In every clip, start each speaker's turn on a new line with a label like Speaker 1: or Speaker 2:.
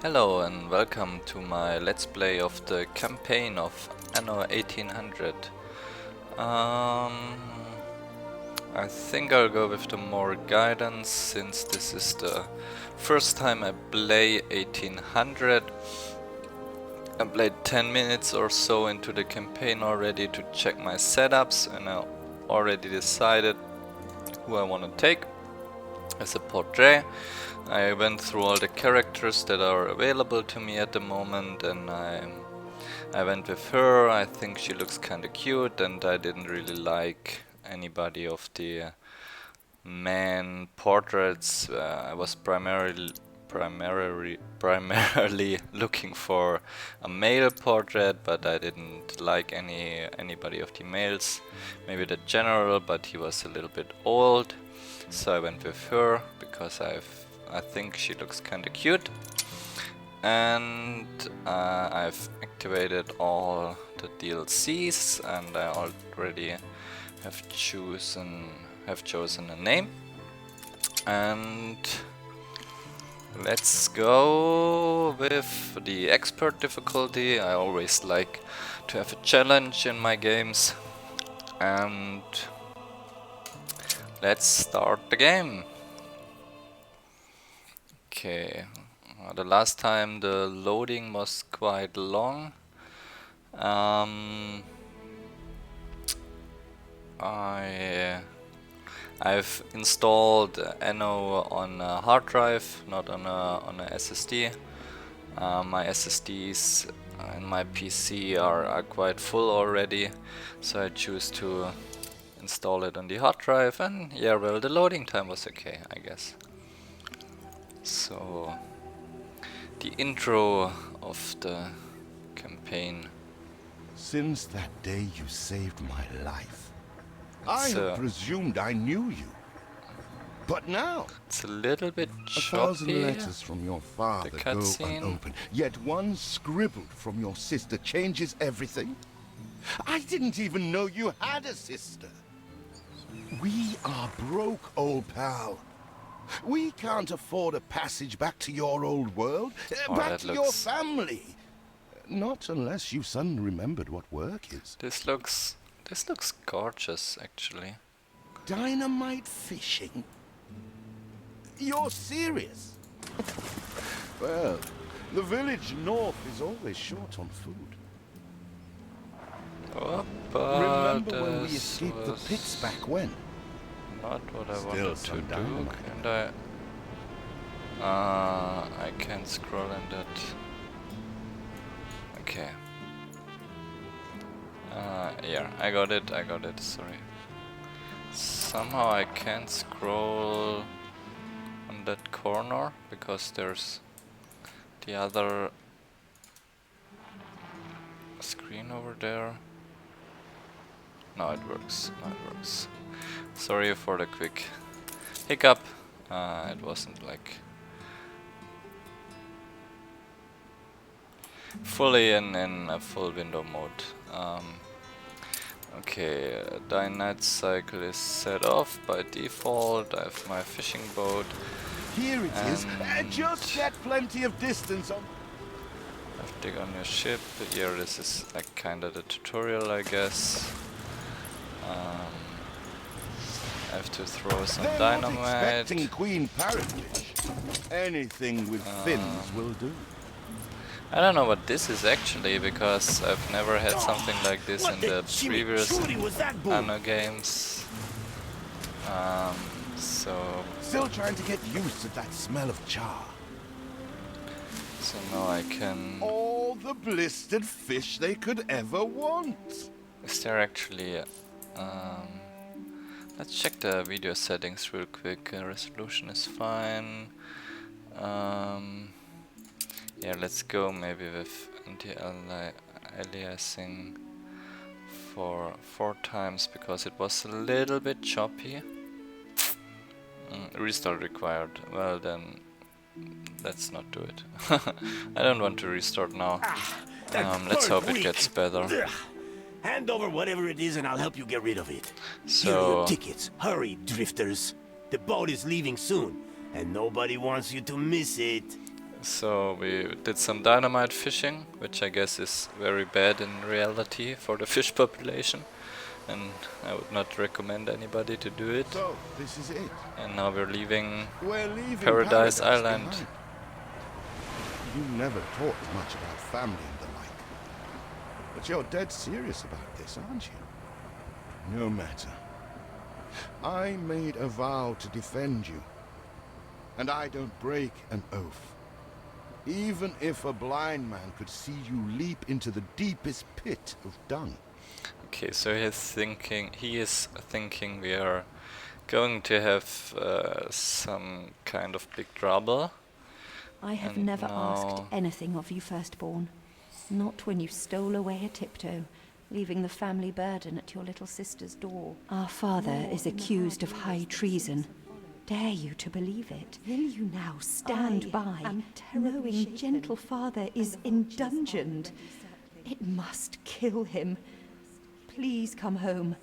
Speaker 1: Hello and welcome to my Let's Play of the campaign of Anno 1800. I think I'll go with the more guidance since this is the first time I play 1800. I played 10 minutes or so into the campaign already to check my setups, and I already decided who I want to take as a portrait. I went through all the characters that are available to me at the moment, and I went with her. I think she looks kinda cute, and I didn't really like anybody of the man portraits. I was primarily looking for a male portrait, but I didn't like anybody of the males. Maybe the general, but he was a little bit old, so I went with her because I think she looks kinda cute. And I've activated all the DLCs, and I already have chosen a name. And let's go with the expert difficulty. I always like to have a challenge in my games. And let's start the game. Okay, the last time the loading was quite long. I've installed Anno on a hard drive, not on a SSD. My SSDs in my PC are quite full already, so I choose to install it on the hard drive, and yeah, well, the loading time was okay, I guess. So, the intro of the campaign.
Speaker 2: Since that day you saved my life, I have presumed I knew you. But now,
Speaker 1: it's a little bit choppy.
Speaker 2: 1,000 letters from your father go unopened, yet one scribbled from your sister changes everything. I didn't even know you had a sister. We are broke, old pal. We can't afford a passage back to your old world, back to your family. Not unless you suddenly remembered what work is.
Speaker 1: This looks gorgeous, actually.
Speaker 2: Dynamite fishing? You're serious? Well, the village north is always short on food.
Speaker 1: Oh,
Speaker 2: remember when we escaped the pits back when?
Speaker 1: Not what I wanted to do, and I can't scroll in that. Okay. Yeah, I got it, sorry. Somehow I can't scroll on that corner, because there's the other screen over there. No, it works, Sorry for the quick hiccup. It wasn't like fully in a full window mode. Okay, Dynamite cycle is set off by default. I have my fishing boat.
Speaker 2: Here it is. Just get plenty of distance on.
Speaker 1: Have to dig on your ship. Yeah, this is like kinda the tutorial, I guess. I have to throw some dynamite.
Speaker 2: Not expecting Queen Parrotfish. Anything with fins will do.
Speaker 1: I don't know what this is actually, because I've never had something like this in the previous Anno games. So
Speaker 2: still trying to get used to that smell of char.
Speaker 1: So now I can.
Speaker 2: All the blistered fish they could ever want.
Speaker 1: Is there actually? Let's check the video settings real quick. Resolution is fine. Yeah, let's go maybe with anti-aliasing for 4 times, because it was a little bit choppy. Restart required. Well then, let's not do it. I don't want to restart now. Let's hope it gets better.
Speaker 3: Hand over whatever it is and I'll help you get rid of it.
Speaker 1: So,
Speaker 3: here are your tickets. Hurry, drifters. The boat is leaving soon, and nobody wants you to miss it.
Speaker 1: So we did some dynamite fishing, which I guess is very bad in reality for the fish population, and I would not recommend anybody to do it.
Speaker 2: So, this is it.
Speaker 1: And now we're leaving
Speaker 2: Paradise
Speaker 1: Paradise Island.
Speaker 2: behind. You never talked much about family and the like. But you're dead serious about this, aren't you? No matter. I made a vow to defend you. And I don't break an oath. Even if a blind man could see you leap into the deepest pit of dung.
Speaker 1: Okay, so he is thinking we are going to have some kind of big trouble.
Speaker 4: I have never asked anything of you, firstborn. Not when you stole away a tiptoe, leaving the family burden at your little sister's door. Our father is accused of high treason. Dare you to believe it? Will you now stand by, knowing gentle father is indungeoned? It must kill him. Please come home.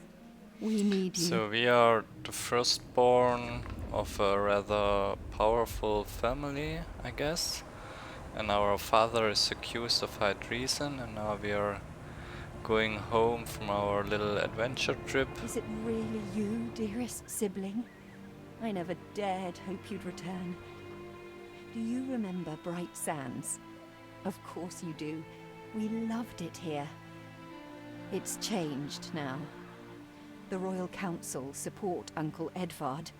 Speaker 4: We need you.
Speaker 1: So we are the firstborn of a rather powerful family, I guess. And our father is accused of high treason, and now we are going home from our little adventure trip.
Speaker 4: Is it really you, dearest sibling? I never dared hope you'd return. Do you remember Bright Sands? Of course you do. We loved it here. It's changed now. The Royal Council support Uncle Edvard.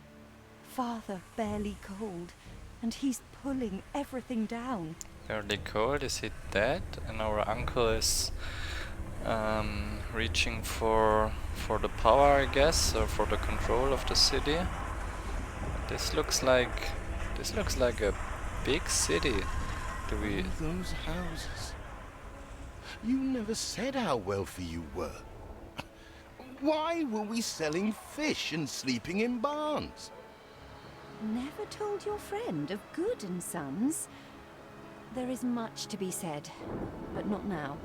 Speaker 4: Father barely cold, and he's pulling everything down.
Speaker 1: Barely cold? Is he dead? And our uncle is reaching for the power, I guess, or for the control of the city. This looks like a big city. Do we?
Speaker 2: Those houses. You never said how wealthy you were. Why were we selling fish and sleeping in barns?
Speaker 4: Never told your friend of Good and Sons? There is much to be said, but not now.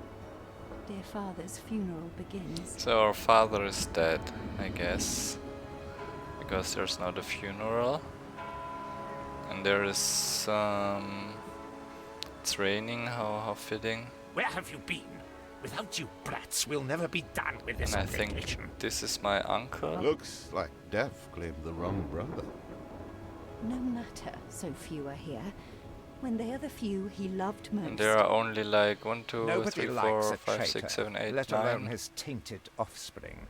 Speaker 4: Dear father's funeral begins.
Speaker 1: So our father is dead, I guess. Because there's not a funeral. And there is some... It's raining, how fitting.
Speaker 3: Where have you been? Without you brats, we'll never be done with this
Speaker 1: And I think
Speaker 3: vacation.
Speaker 1: this is my uncle.
Speaker 2: Looks like Death claimed the wrong brother.
Speaker 4: No matter, so few are here. When they are the few he loved most.
Speaker 1: And there are only like 1, 2,
Speaker 5: Nobody
Speaker 1: 3,
Speaker 5: likes
Speaker 1: 4,
Speaker 5: a
Speaker 1: 5, 6,
Speaker 5: traitor,
Speaker 1: 7, 8,
Speaker 5: let alone
Speaker 1: 9.
Speaker 5: his tainted offspring.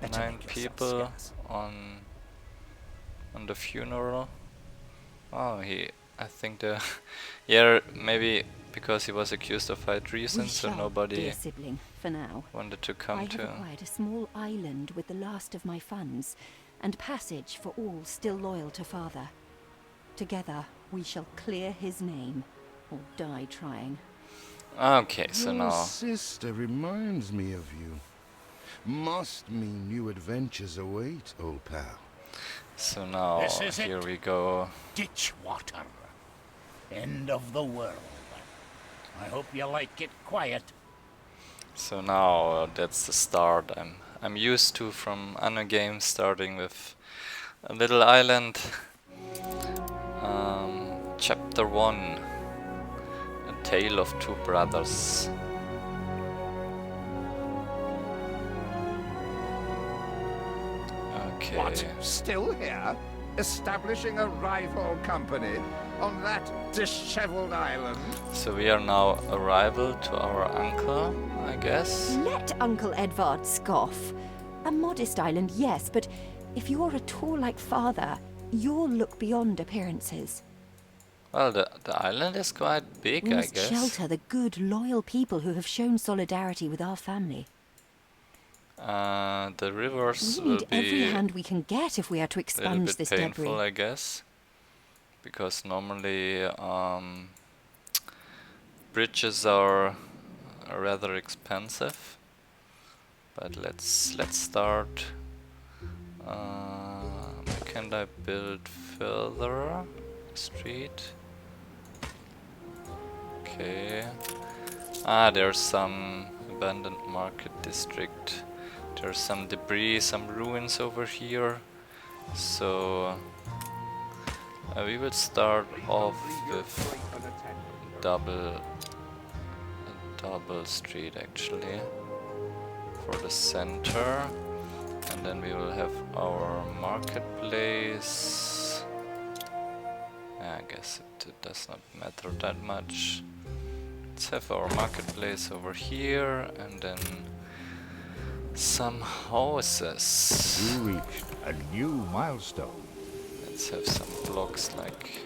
Speaker 5: Better
Speaker 1: 9
Speaker 5: make yourself
Speaker 1: people
Speaker 5: scarce.
Speaker 1: on the funeral. Oh, I think the yeah, maybe because he was accused of high treason,
Speaker 4: We
Speaker 1: so
Speaker 4: shall,
Speaker 1: nobody
Speaker 4: dear sibling, for now.
Speaker 1: wanted to
Speaker 4: I
Speaker 1: come
Speaker 4: have
Speaker 1: to.
Speaker 4: acquired a small island with the last of my funds, and passage for all still loyal to father. Together we shall clear his name, or die trying.
Speaker 1: Okay, so
Speaker 2: Your
Speaker 1: now
Speaker 2: sister reminds me of you. Must mean new adventures await, old pal.
Speaker 3: This is
Speaker 1: here
Speaker 3: it.
Speaker 1: we go.
Speaker 3: Ditch water. End of the world. I hope you like it quiet.
Speaker 1: So now that's the start. I'm used to from Anno games, starting with a little island. Chapter 1. A Tale of Two Brothers. Okay.
Speaker 5: What? Still here? Establishing a rival company on that disheveled island?
Speaker 1: So we are now a rival to our uncle, I guess.
Speaker 4: Let Uncle Edvard scoff. A modest island, yes, but if you're at all like father, you'll look beyond appearances.
Speaker 1: Well, the island is quite big,
Speaker 4: We
Speaker 1: I
Speaker 4: must
Speaker 1: guess.
Speaker 4: shelter the good, loyal people who have shown solidarity with our family.
Speaker 1: The rivers
Speaker 4: We
Speaker 1: will
Speaker 4: need every
Speaker 1: be
Speaker 4: hand we can get if we are to
Speaker 1: a little
Speaker 4: expunge
Speaker 1: bit
Speaker 4: this
Speaker 1: painful,
Speaker 4: debris.
Speaker 1: I guess, because normally bridges are rather expensive. But let's start. Can I build further street? Okay. There's some abandoned market district. There's some debris, some ruins over here. So we will start off with double street actually for the center, and then we will have our marketplace. I guess it does not matter that much. Let's have our marketplace over here, and then some houses.
Speaker 5: You reached a new milestone.
Speaker 1: Let's have some blocks like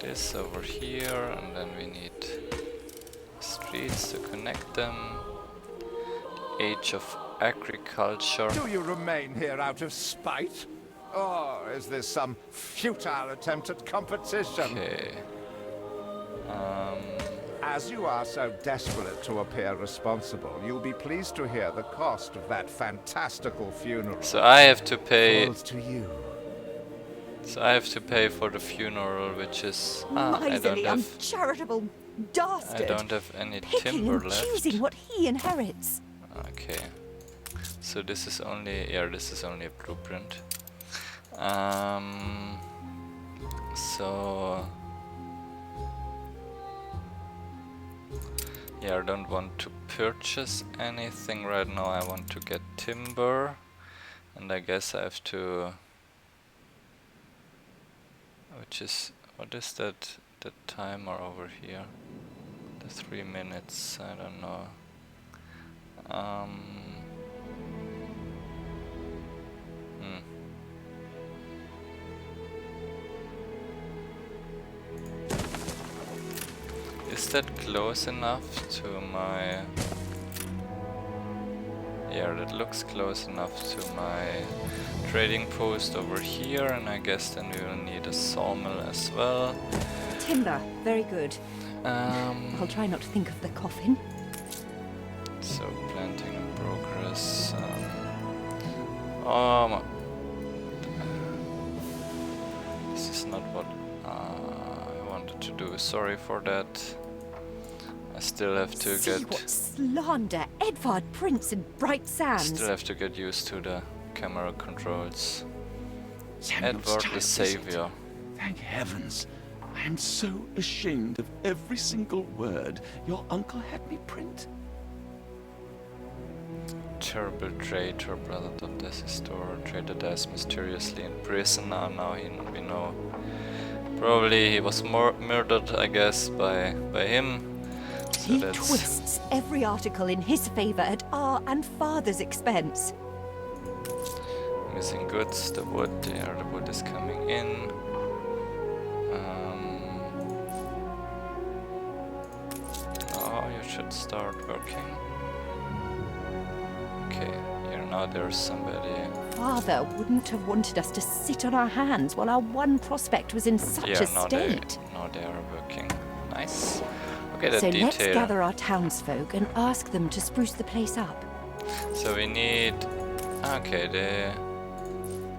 Speaker 1: this over here, and then we need streets to connect them. Age of agriculture.
Speaker 5: Do you remain here out of spite? Or is this some futile attempt at competition?
Speaker 1: Okay.
Speaker 5: As you are so desperate to appear responsible, you'll be pleased to hear the cost of that fantastical funeral.
Speaker 1: So I have to pay.
Speaker 5: Falls to you.
Speaker 1: So I have to pay for the funeral, which is I
Speaker 4: Miserly, uncharitable dastard.
Speaker 1: don't have any
Speaker 4: Picking
Speaker 1: timber
Speaker 4: and
Speaker 1: left.
Speaker 4: choosing what he inherits.
Speaker 1: Okay. So this is only this is only a blueprint. So yeah, I don't want to purchase anything right now. I want to get timber, and I guess I have to. Which is, what is that? The timer over here. The 3 minutes. I don't know. Is that close enough to my... Yeah, that looks close enough to my trading post over here, and I guess then we will need a sawmill as well.
Speaker 4: Timber, very good. I'll try not to think of the coffin.
Speaker 1: So planting in progress. This is not what I wanted to do. Sorry for that. I still have to
Speaker 4: See what slander, Edvard Prince and Bright Sands.
Speaker 1: Still have to get used to the camera controls.
Speaker 6: Samuel's
Speaker 1: Edward the
Speaker 6: child, is
Speaker 1: Savior.
Speaker 6: it? Thank heavens. I am so ashamed of every single word your uncle had me print.
Speaker 1: Terrible traitor, brother of Desistor, traded us mysteriously in prison. Now we know. Probably he was murdered, I guess, by him. So
Speaker 4: He twists every article in his favor at our and father's expense.
Speaker 1: Missing goods, the wood, yeah, the wood is coming in. Now you should start working. Okay, here now there's somebody.
Speaker 4: Father wouldn't have wanted us to sit on our hands while our one prospect was in such a state.
Speaker 1: Now they are working. Nice. Okay, that
Speaker 4: So
Speaker 1: detail.
Speaker 4: let's gather our townsfolk and ask them to spruce the place up.
Speaker 1: So we need. Okay,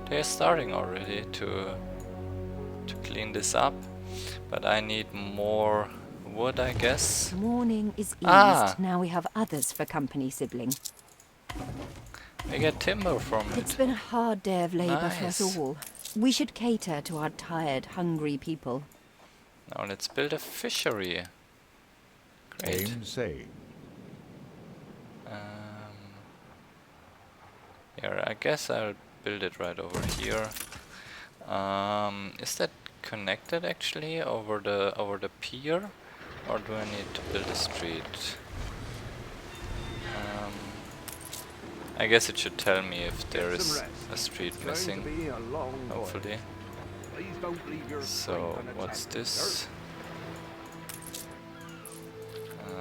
Speaker 1: they're starting already to clean this up, but I need more wood, I guess.
Speaker 4: Morning is eased.
Speaker 1: Ah.
Speaker 4: Now we have others for company, sibling.
Speaker 1: We get timber from
Speaker 4: It's
Speaker 1: it.
Speaker 4: been a hard day of labor for
Speaker 1: Nice.
Speaker 4: us all. We should cater to our tired, hungry people.
Speaker 1: Now let's build a fishery. Great.
Speaker 5: Aim same.
Speaker 1: Yeah, I guess I'll build it right over here. Is that connected actually over the pier, or do I need to build a street? I guess it should tell me if there is a street missing. Hopefully. So what's this?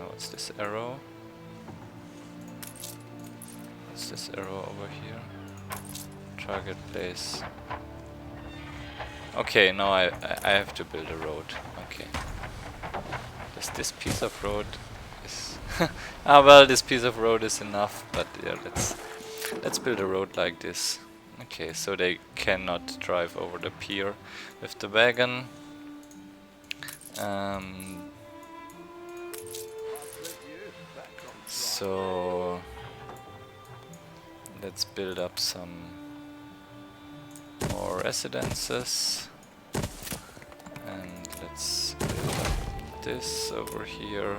Speaker 1: What's this arrow? What's this arrow over here? Target place. Okay, now I have to build a road. Okay. This piece of road is well, this piece of road is enough, but yeah, let's build a road like this. Okay, so they cannot drive over the pier with the wagon. So let's build up some more residences, and let's build up this over here.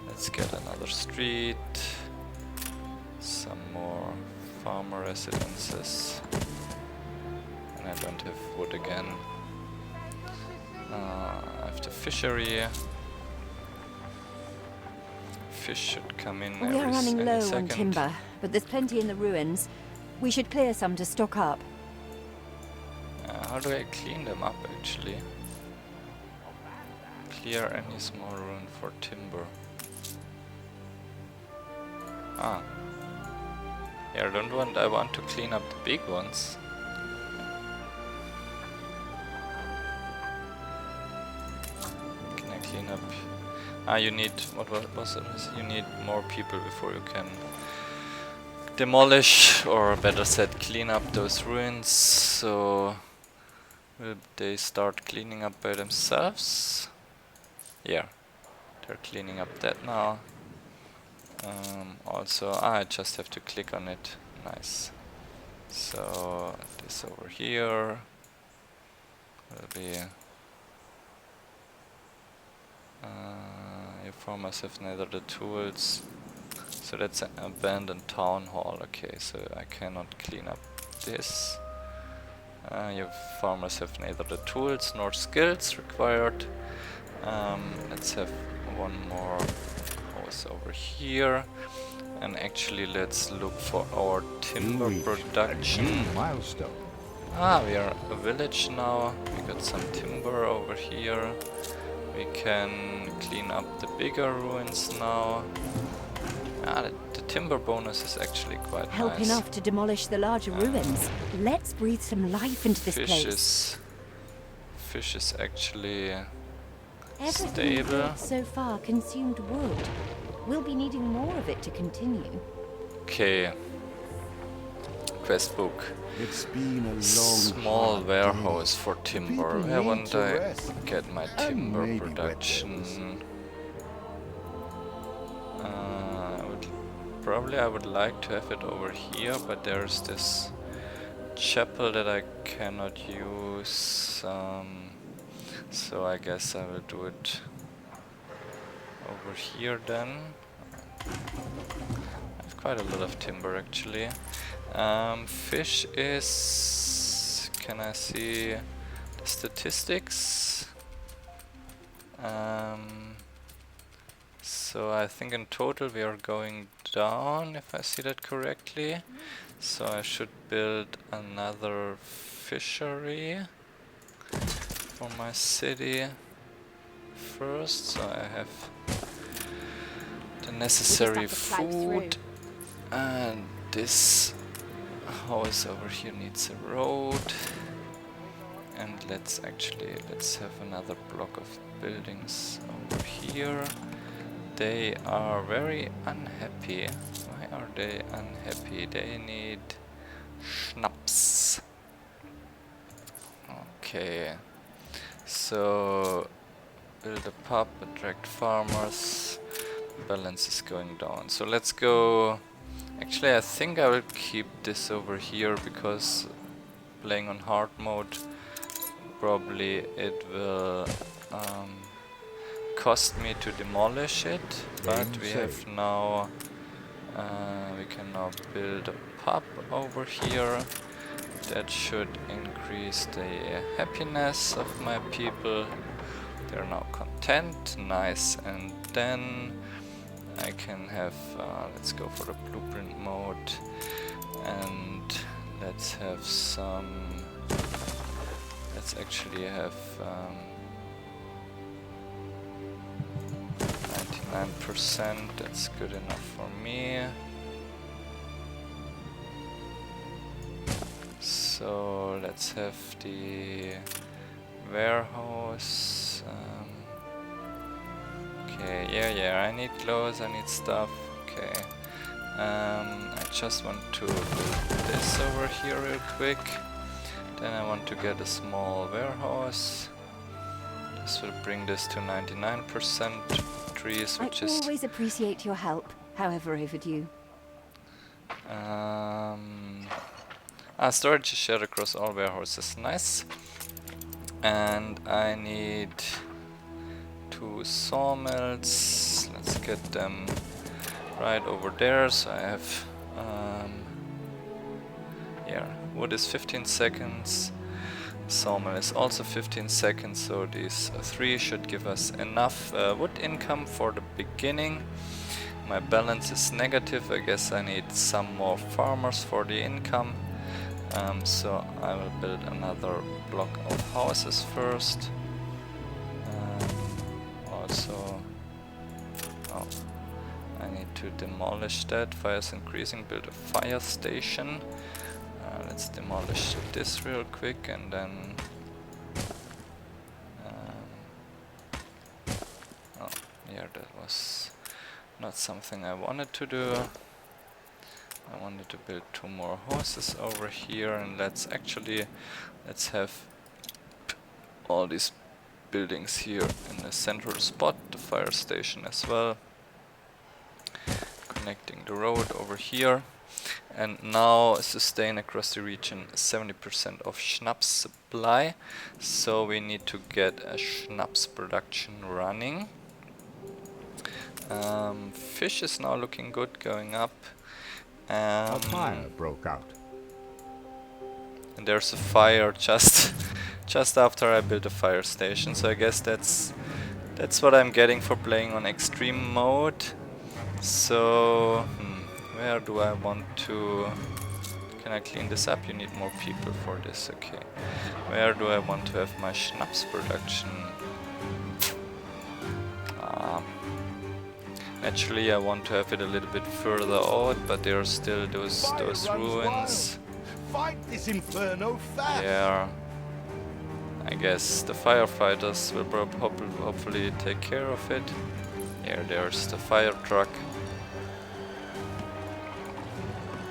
Speaker 1: Let's get another street. Some more farmer residences. And I don't have wood again. I have the fishery. Fish should come in
Speaker 4: We are running
Speaker 1: any
Speaker 4: low on
Speaker 1: second.
Speaker 4: timber, but there's plenty in the ruins. We should clear some to stock up.
Speaker 1: How do I clean them up actually? Clear any small ruin for timber. Ah. Yeah, I want to clean up the big ones. Can I clean up? Ah, you need, what was it? You need more people before you can demolish, or better said, clean up those ruins. So, will they start cleaning up by themselves? Yeah, they're cleaning up that now. Also, I just have to click on it. Nice. So, this over here will be... your farmers have neither the tools. So that's an abandoned town hall. Okay, so I cannot clean up this. Your farmers have neither the tools nor skills required. Let's have one more house over here. And actually let's look for our timber production.
Speaker 2: Milestone.
Speaker 1: Ah, we are a village now. We got some timber over here. We can clean up the bigger ruins now. Ah, the timber bonus is actually quite
Speaker 4: Help
Speaker 1: nice.
Speaker 4: enough to demolish the larger ruins. Let's breathe some life into this place.
Speaker 1: Fish is actually
Speaker 4: Everything we've
Speaker 1: stable.
Speaker 4: built so far consumed wood. We'll be needing more of it to continue.
Speaker 1: Okay. Quest book.
Speaker 2: It's been a long,
Speaker 1: Small
Speaker 2: hard
Speaker 1: warehouse
Speaker 2: day.
Speaker 1: for timber.
Speaker 2: People
Speaker 1: Where
Speaker 2: need
Speaker 1: won't
Speaker 2: to
Speaker 1: I
Speaker 2: rest.
Speaker 1: get my
Speaker 2: And
Speaker 1: timber
Speaker 2: maybe wet
Speaker 1: production? I would like to have it over here, but there's this chapel that I cannot use. So I guess I will do it over here then. I have quite a lot of timber actually. Fish is... Can I see the statistics? So I think in total we are going down, if I see that correctly. So I should build another fishery for my city first, so I have the necessary food. And this house over here needs a road. And let's have another block of buildings over here. They are very unhappy. Why are they unhappy? They need schnapps. Okay. So build a pub, attract farmers. Balance is going down. So let's go. Actually, I think I will keep this over here because playing on hard mode, probably it will cost me to demolish it. But we have now, we can now build a pub over here. That should increase the happiness of my people. They're now content, nice. And then I can have, let's go for the blueprint mode, and let's have some, let's actually have 99%, that's good enough for me. So let's have the warehouse. Okay, yeah, I need clothes, I need stuff. Okay. I just want to build this over here real quick. Then I want to get a small warehouse. This will bring this to 99% trees, which is...
Speaker 4: I always appreciate your help, however overdue.
Speaker 1: Storage is shared across all warehouses, nice. And I need to 2 sawmills. Let's get them right over there. So I have here, wood is 15 seconds. Sawmill is also 15 seconds, so these 3 should give us enough wood income for the beginning. My balance is negative. I guess I need some more farmers for the income. So I will build another block of houses first. Also, oh, I need to demolish that. Fire is increasing. Build a fire station. Let's demolish this real quick and then. Oh, yeah, that was not something I wanted to do. I wanted to build 2 more houses over here, and let's have all these buildings here in the central spot, the fire station as well, connecting the road over here. And now sustain across the region 70% of schnapps supply, so we need to get a schnapps production running. Fish is now looking good, going up.
Speaker 5: A fire broke out.
Speaker 1: And there's a fire just after I built a fire station, so I guess that's what I'm getting for playing on extreme mode. So where do I want to... Can I clean this up? You need more people for this, okay. Where do I want to have my schnapps production? Actually I want to have it a little bit further out, but there are still those ruins.
Speaker 2: Fight this inferno fast.
Speaker 1: Yeah. I guess the firefighters will hopefully take care of it. Here, there's the fire truck.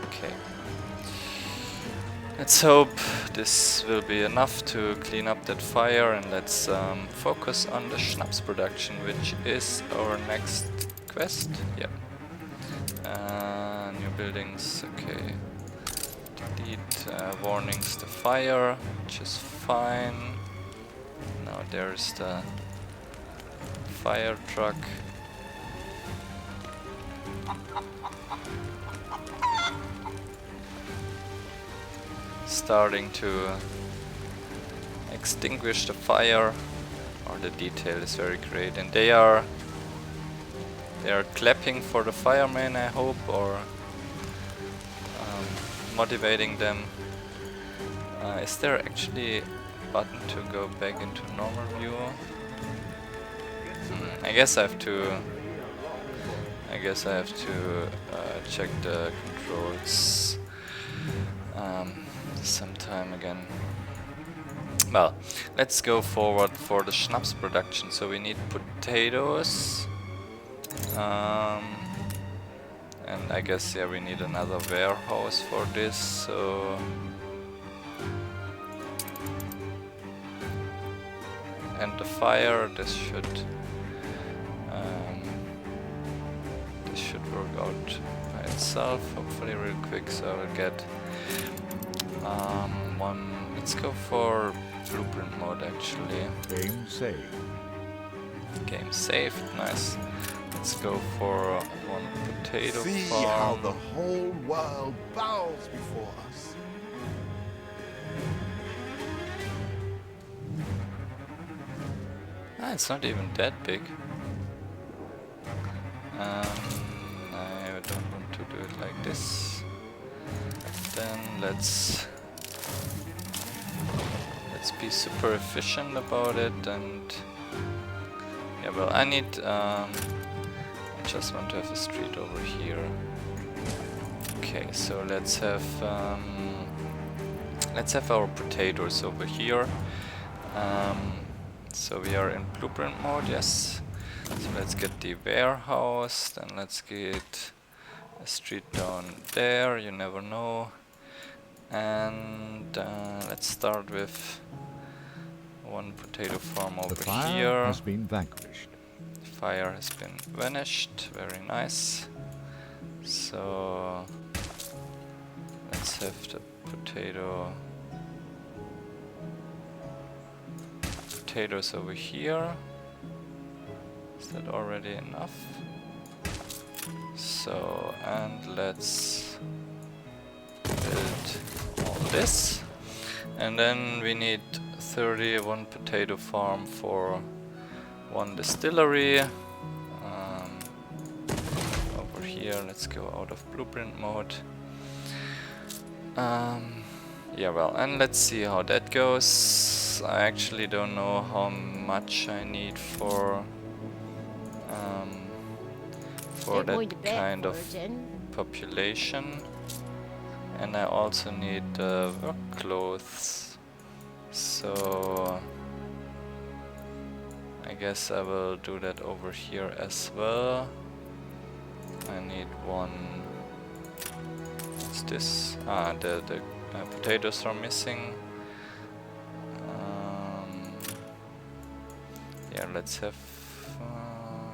Speaker 1: Okay. Let's hope this will be enough to clean up that fire, and let's focus on the schnapps production, which is our next quest. Yep. New buildings, okay. Delete warnings to fire, which is fine. Now there's the fire truck. Starting to extinguish the fire. Or the detail is very great, and they are clapping for the firemen, I hope, or motivating them. Is there actually a button to go back into normal view? I guess I have to check the controls sometime again. Well, let's go forward for the schnapps production. So we need potatoes. And I guess, yeah, we need another warehouse for this, so... And the fire, this should work out by itself, hopefully real quick, so I will get one... Let's go for blueprint mode, actually.
Speaker 5: Game saved.
Speaker 1: Game saved, nice. Let's go for one potato
Speaker 2: See
Speaker 1: farm.
Speaker 2: how the whole world bows before us.
Speaker 1: Ah, it's not even that big. I don't want to do it like this. Then let's be super efficient about it, and yeah, well, I need I just want to have a street over here. Okay, so let's have our potatoes over here. So we are in blueprint mode, yes. So let's get the warehouse, then let's get a street down there, you never know. And let's start with one potato farm over
Speaker 5: The fire
Speaker 1: here.
Speaker 5: has been vanquished.
Speaker 1: Fire has been vanished, very nice. So let's have the potatoes over here. Is that already enough? So, and let's build all this. And then we need 31 potato farm for 1 distillery. Over here, let's go out of blueprint mode. Yeah, well, and let's see how that goes. I actually don't know how much I need for that kind of population. And I also need work clothes. So I guess I will do that over here as well. I need one. What's this? Ah, the potatoes are missing. Yeah, let's have.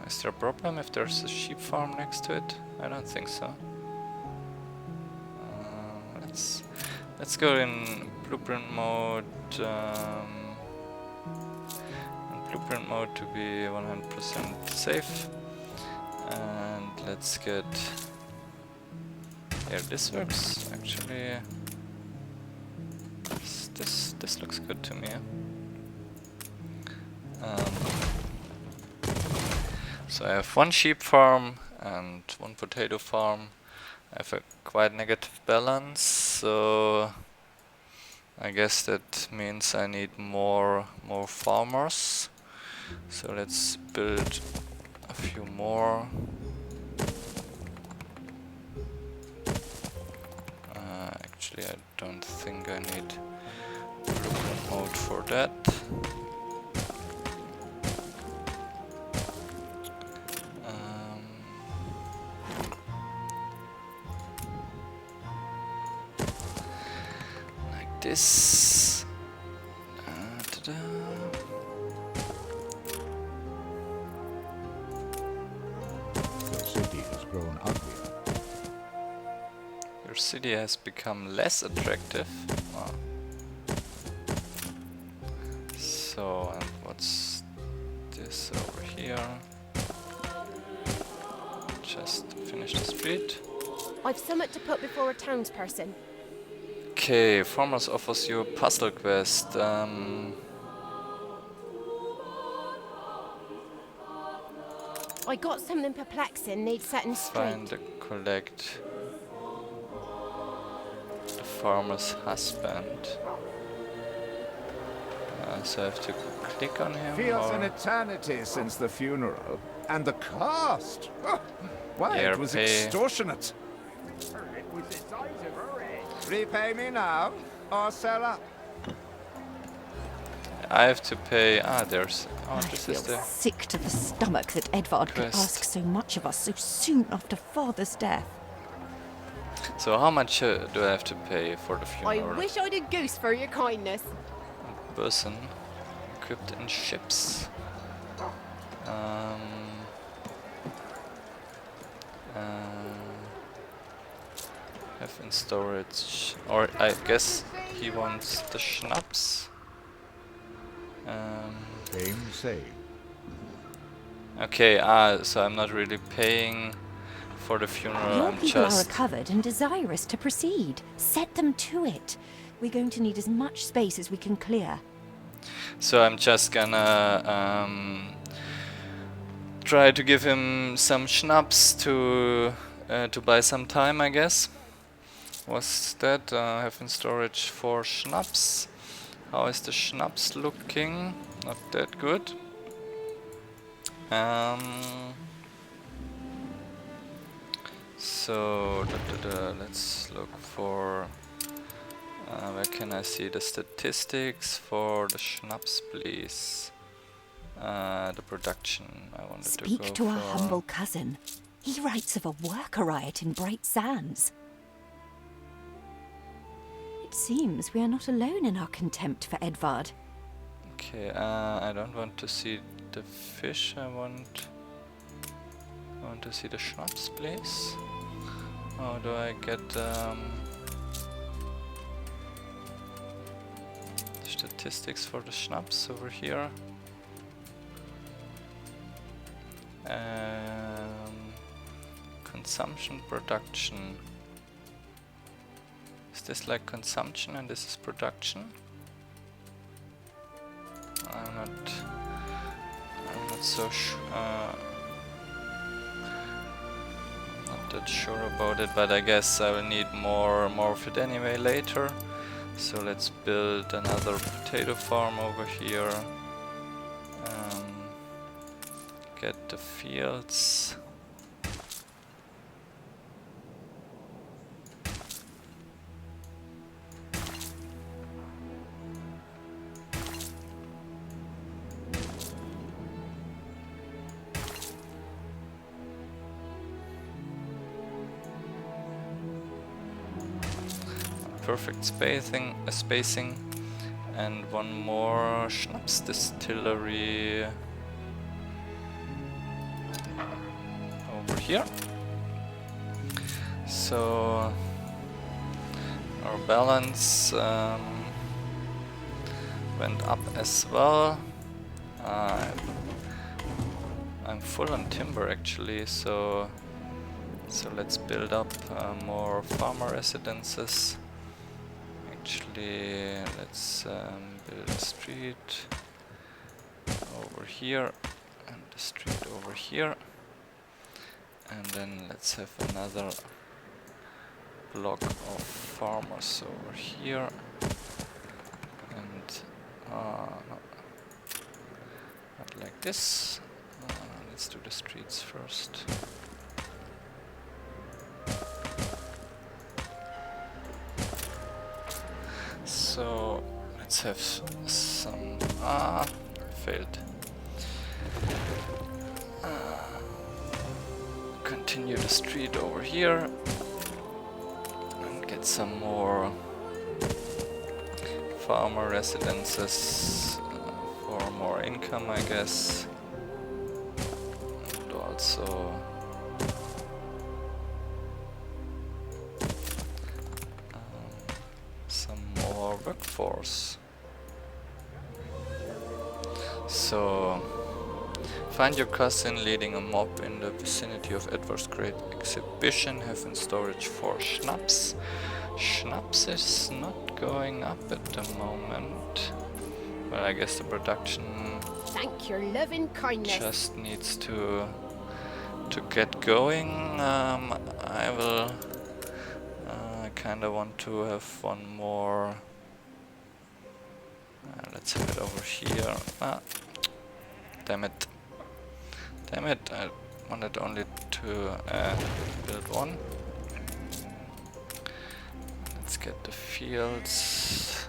Speaker 1: Is there a problem if there's a sheep farm next to it? I don't think so. Let's go in blueprint mode. Blueprint mode to be 100% safe. And let's get. Yeah, this works actually. This looks good to me. So I have 1 sheep farm and 1 potato farm. I have a quite negative balance, so I guess that means I need more farmers. So let's build a few more. Actually, I don't think I need blueprint mode for that. Like this. Ta-da.
Speaker 2: Your city has grown uglier.
Speaker 1: Your city has become less attractive. Wow. So, and what's this over here? Just finish the street.
Speaker 7: I've somewhat to put before a townsperson.
Speaker 1: Okay, farmers offers you a puzzle quest.
Speaker 7: I got something perplexing, need setting straight.
Speaker 1: Find and collect the farmer's husband. So I have to click on him.
Speaker 5: Feels
Speaker 1: or
Speaker 5: an eternity since the funeral. And the cost! Oh, why,
Speaker 1: Yeah,
Speaker 5: it was
Speaker 1: pay.
Speaker 5: extortionate. Repay me now, or sell up.
Speaker 1: I have to pay. Ah, there's. Oh,
Speaker 4: I
Speaker 1: this
Speaker 4: feel
Speaker 1: is the.
Speaker 4: sick to the stomach that Edvard could
Speaker 1: quest.
Speaker 4: ask so much of us so soon after father's death.
Speaker 1: So how much do I have to pay for the
Speaker 7: I
Speaker 1: funeral?
Speaker 7: wish I'd a goose for your kindness.
Speaker 1: Person equipped in ships. Have in storage, or I guess he wants the schnapps.
Speaker 2: Same.
Speaker 1: Okay, so I'm not really paying for the funeral.
Speaker 4: Your
Speaker 1: I'm
Speaker 4: people are
Speaker 1: just.
Speaker 4: recovered and desirous to proceed. Set them to it. We're going to need as much space as we can clear.
Speaker 1: So I'm just gonna try to give him some schnapps to buy some time, I guess. Was that have in storage 4 schnapps? How is the schnapps looking? Not that good. So let's look for. Where can I see the statistics for the schnapps, please? The production. I wanted
Speaker 4: Speak
Speaker 1: to
Speaker 4: to
Speaker 1: go
Speaker 4: our
Speaker 1: for.
Speaker 4: humble cousin. He writes of a worker riot in Bright Sands. It seems we are not alone in our contempt for Edvard.
Speaker 1: Okay, I don't want to see the fish. I want to see the schnapps, please. How do I get statistics for the schnapps over here? consumption, production. Is this like consumption and this is production? I'm not so not that sure about it, but I guess I will need more of it anyway later. So let's build another potato farm over here. Get the fields. Perfect spacing, and one more schnapps distillery over here. So our balance went up as well. I'm full on timber actually, so let's build up more farmer residences. Actually, let's build a street over here and a street over here, and then let's have another block of farmers over here, and no, not like this. Let's do the streets first. So let's have some failed. Continue the street over here and get some more farmer residences for more income, I guess, and also some more workforce. So find your cousin leading a mob in the vicinity of Edward's Great Exhibition. Have in storage 4 schnapps. Schnapps is not going up at the moment. Well, I guess the production
Speaker 7: Thank your loving kindness.
Speaker 1: just needs to get going. I will kinda want to have one more. Let's have it over here. Damn it. Damn it, I wanted only to build one. Let's get the fields.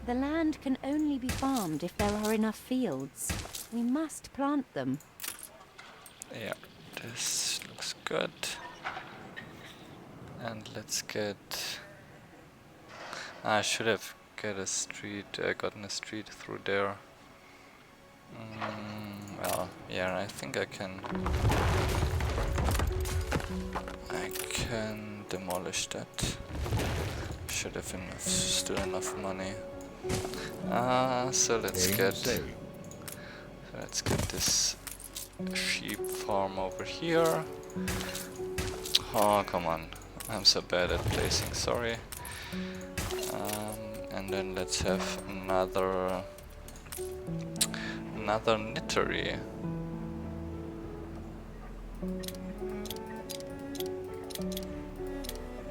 Speaker 4: The land can only be farmed if there are enough fields. We must plant them.
Speaker 1: Yeah, this looks good. And let's get... I should have gotten a street through there. Well, yeah, I think I can demolish that. Should have still enough money. So let's get this sheep farm over here. Oh, come on. I'm so bad at placing, sorry. And then let's have another knittery.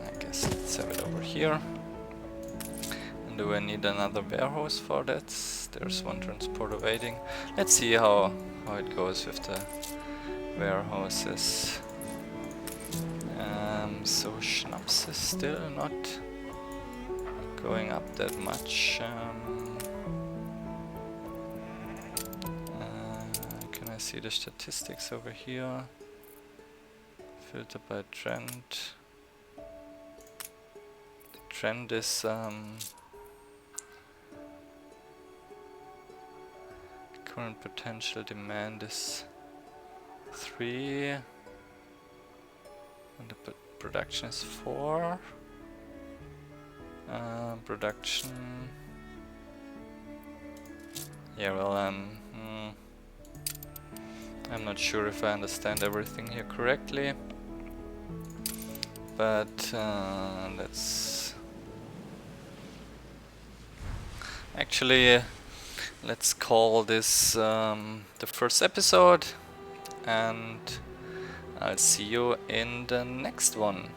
Speaker 1: I guess let's have it over here. And do I need another warehouse for that? There's one transporter waiting. Let's see how it goes with the warehouses. So schnapps is still not going up that much. Can I see the statistics over here? Filter by trend. The trend is current potential demand is 3 and the production is 4. Production. Yeah, well, I'm not sure if I understand everything here correctly, but let's actually let's call this the first episode, and I'll see you in the next one.